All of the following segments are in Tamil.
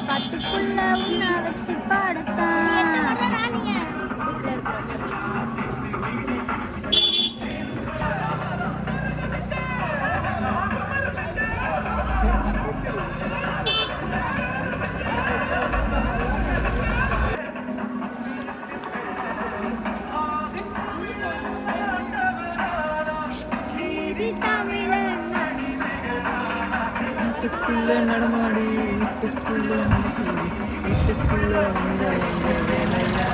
காட்டுக்குள்ள உன்னை வச்சு பாடத்தான். வீட்டுக்குள்ள நடமாடி வீட்டுக்குள்ள வீட்டுக்குள்ள வந்த வேலையா.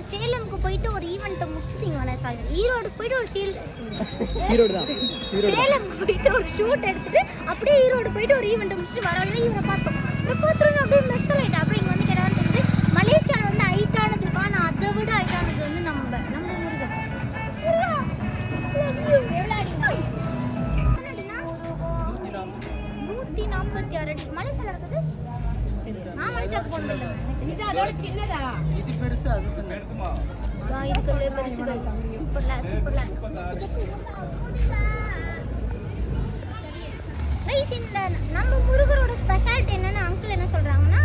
சேலமுக்கு போயிட்டு ஒரு ஈவெண்ட்டை முடிச்சுட்டீங்களா? சாரி, ஈரோடுக்கு போயிட்டு ஒரு சேலமுக்கு போயிட்டு ஒரு ஷூட் எடுத்துட்டு அப்படியே ஈரோடு போயிட்டு ஒரு ஈவெண்ட்டை முடிச்சுட்டு வரல இவரை பார்த்தோம். பார்த்துருங்க அப்படியே மெர்சல் ஆகிட்டா. அப்புறம் இங்கே வந்து கேட்டாலும் தெரியுது மலேசியாவில் வந்து ஹைட்டானது இருக்கும். ஆனால் அதை விட ஹைட்டானது வந்து நம்ம முருகன். 146 அடி மலேசியாவில் இருக்குது. நான் மலேசியாவுக்கு போனதில்லை. இது அதோட சின்னதா? இது பெருசு, அது சின்னதுமா. இதுக்குள்ளே பெருசு. சூப்பர்ல சூப்பர்ல. கைஸ், இந்த நம்ம முருகரோட ஸ்பெஷாலிட்டி என்னன்னா அங்கிள் என்ன சொல்றாங்கன்னா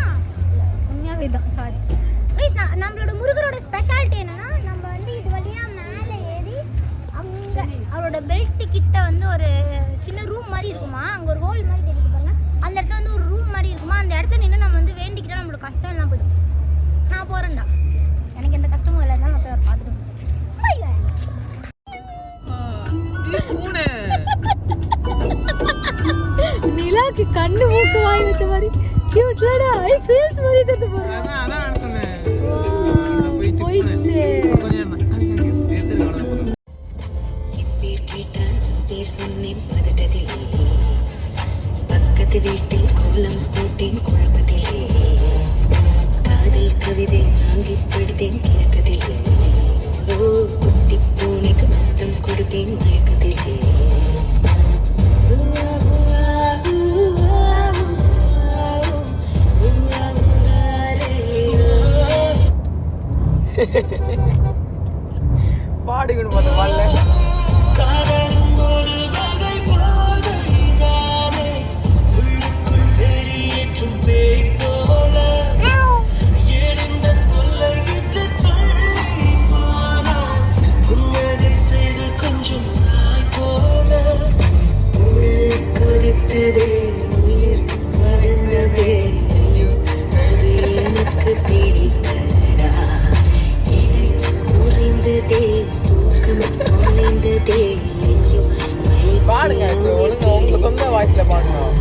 உண்மையாவே தான். சாரி கைஸ், நம்மளோட முருகரோட ஸ்பெஷாலிட்டி என்னன்னா நம்ம வந்து இது வழியா மேலே ஏறி அங்க அவரோட பெல்ட் கிட்ட வந்து ஒரு சின்ன ரூம் மாதிரி இருக்குமா. அங்க ஒரு ஹோல் மாதிரி தெரியுது பாருங்க. அந்த இடத்துல வந்து ஒரு ரூம் மாதிரி இருக்குமா. அந்த இடத்துல நின்று நம்ம வந்து வேண்டிக்கிட்டா நம்மளோட கஷ்டம் எல்லாம் போயிடும். நான் போறேன்டா, எனக்கு எந்த கஷ்டமும் இல்லை. நான் போய் பார்த்துட்டு நிலாக்கு கண்ணு மூக்கு வாங்கி வச்ச மாதிரி கியூட்லடா. ஐ ஃபேஸ் மாதிரி தட்டு போறேன். அதான் சொன்னேன். போயிச்சு. இப்பேர் கேட்டால் பேர் சொன்னேன் பதட்டத்திலே. பக்கத்து வீட்டில் கோலம் போட்டேன் குழப்பத்திலே. காதல் கவிதை வாங்கி படித்தேன் கிழக்கத்திலே. ஓ குட்டி பூனைக்கு மத்தம் கொடுத்தேன் மயக்கத்திலே. பாடுகணும் பார்த்து பாடல. பாடுங்க, ஒழுங்கு உங்க சொந்த வாய்ஸ்ல பாடணும்.